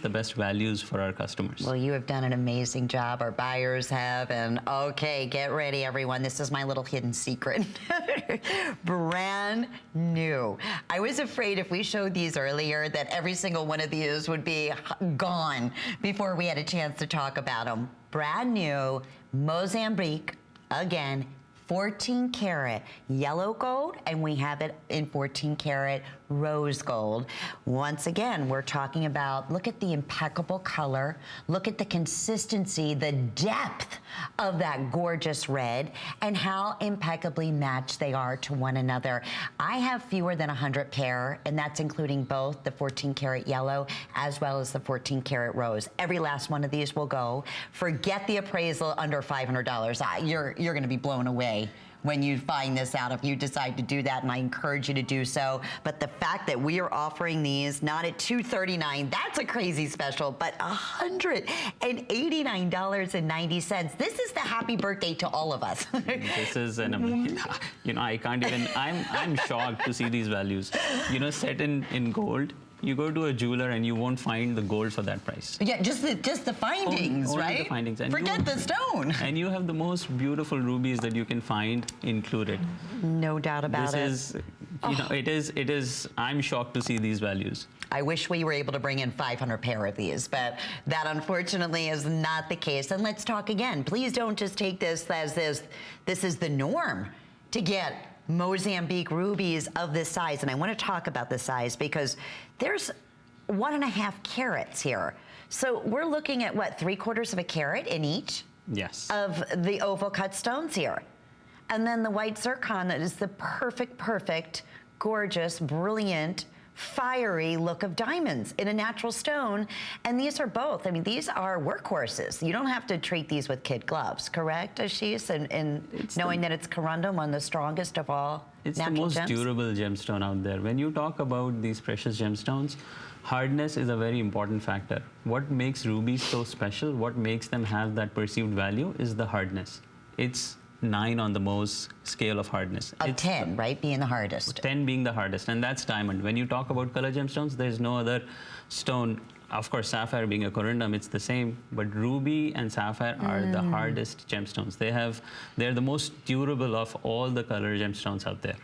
the best values for our customers. Well, you have done an amazing job. Our buyers have. And okay, get ready, everyone. This is my little hidden secret. Brand new. I was afraid if we showed these earlier that every single one of these would be gone before we had a chance to talk about them. Brand new, Mozambique, again, 14 karat yellow gold, and we have it in 14 karat rose gold. Once again, we're talking about, look at the impeccable color, look at the consistency, the depth of that gorgeous red, and how impeccably matched they are to one another. I have fewer than 100 pair, and that's including both the 14 karat yellow as well as the 14 karat rose. Every last one of these will go. Forget the appraisal under $500. You're gonna be blown away when you find this out if you decide to do that, and I encourage you to do so. But the fact that we are offering these not at $239, that's a crazy special, but $189.90. This is the happy birthday to all of us. This is an amazing, you know, I can't even, I'm shocked to see these values. You know, set in gold. You go to a jeweler and you won't find the gold for that price. Yeah, just the findings, only right? The findings. And forget the stone. And you have the most beautiful rubies that you can find included. No doubt about it. This is, you know, it is, I'm shocked to see these values. I wish we were able to bring in 500 pair of these, but that unfortunately is not the case. And let's talk again. Please don't just take this as this is the norm to get Mozambique rubies of this size. And I want to talk about the size because there's 1.5 carats here. So we're looking at what, 3/4 of a carat in each? Yes. Of the oval cut stones here. And then the white zircon that is the perfect, gorgeous, brilliant, fiery look of diamonds in a natural stone. And these are both, I mean, these are workhorses. You don't have to treat these with kid gloves, correct, Ashish? And knowing that it's corundum, one of the strongest of all it's natural the most gems? durable gemstone out there. When you talk about these precious gemstones, hardness is a very important factor. What makes rubies so special, what makes them have that perceived value is the hardness. It's 9 on the Mohs scale of hardness. Of 10, right? Being the hardest. 10 being the hardest, and that's diamond. When you talk about color gemstones, there's no other stone. Of course, sapphire being a corundum, it's the same, but ruby and sapphire are the hardest gemstones. They're the most durable of all the color gemstones out there.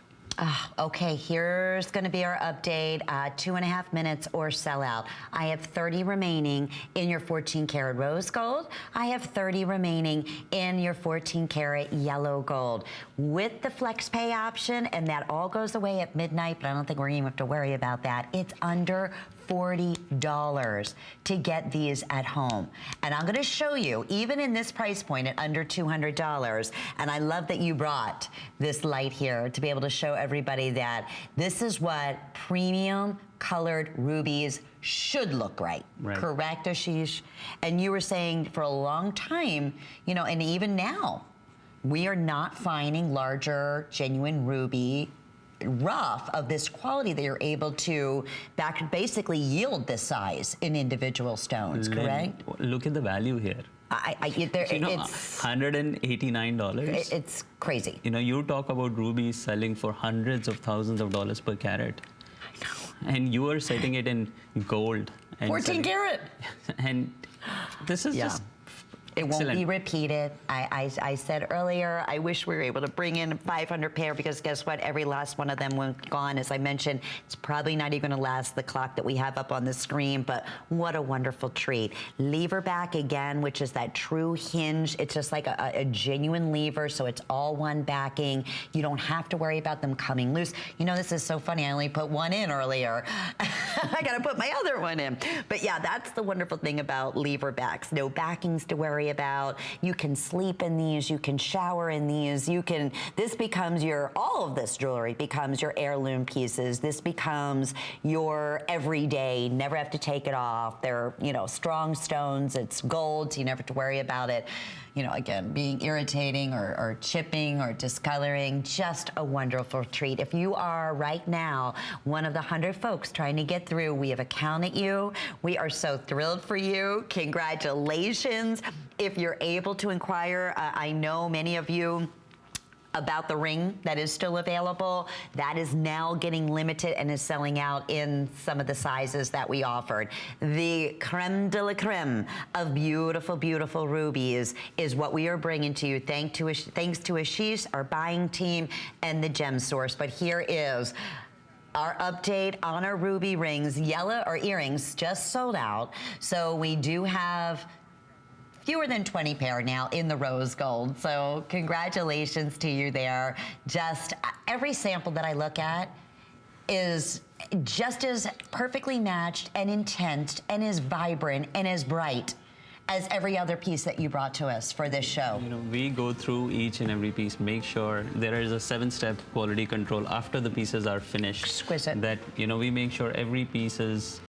Okay, here's going to be our update. 2.5 minutes or sell out. I have 30 remaining in your 14 karat rose gold. I have 30 remaining in your 14 karat yellow gold. With the flex pay option, and that all goes away at midnight, but I don't think we're going to have to worry about that. It's under $40 to get these at home. And I'm gonna show you, even in this price point at under $200, and I love that you brought this light here to be able to show everybody that this is what premium colored rubies should look like. Right. Correct, Ashish? And you were saying for a long time, you know, and even now, we are not finding larger, genuine ruby rough of this quality that you're able to basically yield this size in individual stones, correct? Look at the value here. It's $189. It's crazy. You know, you talk about rubies selling for hundreds of thousands of dollars per carat. I know. And you are setting it in gold. And 14 karat. And this is just it won't be repeated. I said earlier, I wish we were able to bring in 500 pair because guess what? Every last one of them went gone. As I mentioned, it's probably not even gonna last the clock that we have up on the screen, but what a wonderful treat. Lever back again, which is that true hinge. It's just like a genuine lever, so it's all one backing. You don't have to worry about them coming loose. You know, this is so funny. I only put one in earlier. I gotta put my other one in. But yeah, that's the wonderful thing about lever backs. No backings to worry about. You can sleep in these, you can shower in these, this becomes all of this jewelry becomes your heirloom pieces. This becomes your everyday, never have to take it off. They're, you know, strong stones, it's gold, so you never have to worry about it, you know, again, being irritating or chipping or discoloring. Just a wonderful treat. If you are right now one of the 100 folks trying to get through, we have accounted you. We are so thrilled for you. Congratulations. If you're able to inquire, I know many of you about the ring that is still available. That is now getting limited and is selling out in some of the sizes that we offered. The creme de la creme of beautiful, beautiful rubies is what we are bringing to you thanks to Ashish, our buying team, and the Gem Source. But here is our update on our ruby rings. Yellow, or earrings, just sold out. So we do have fewer than 20 pair now in the rose gold. So congratulations to you there. Just every sample that I look at is just as perfectly matched and intense and as vibrant and as bright as every other piece that you brought to us for this show. You know, we go through each and every piece, make sure there is a 7-step quality control after the pieces are finished. Exquisite. That, you know, we make sure every piece is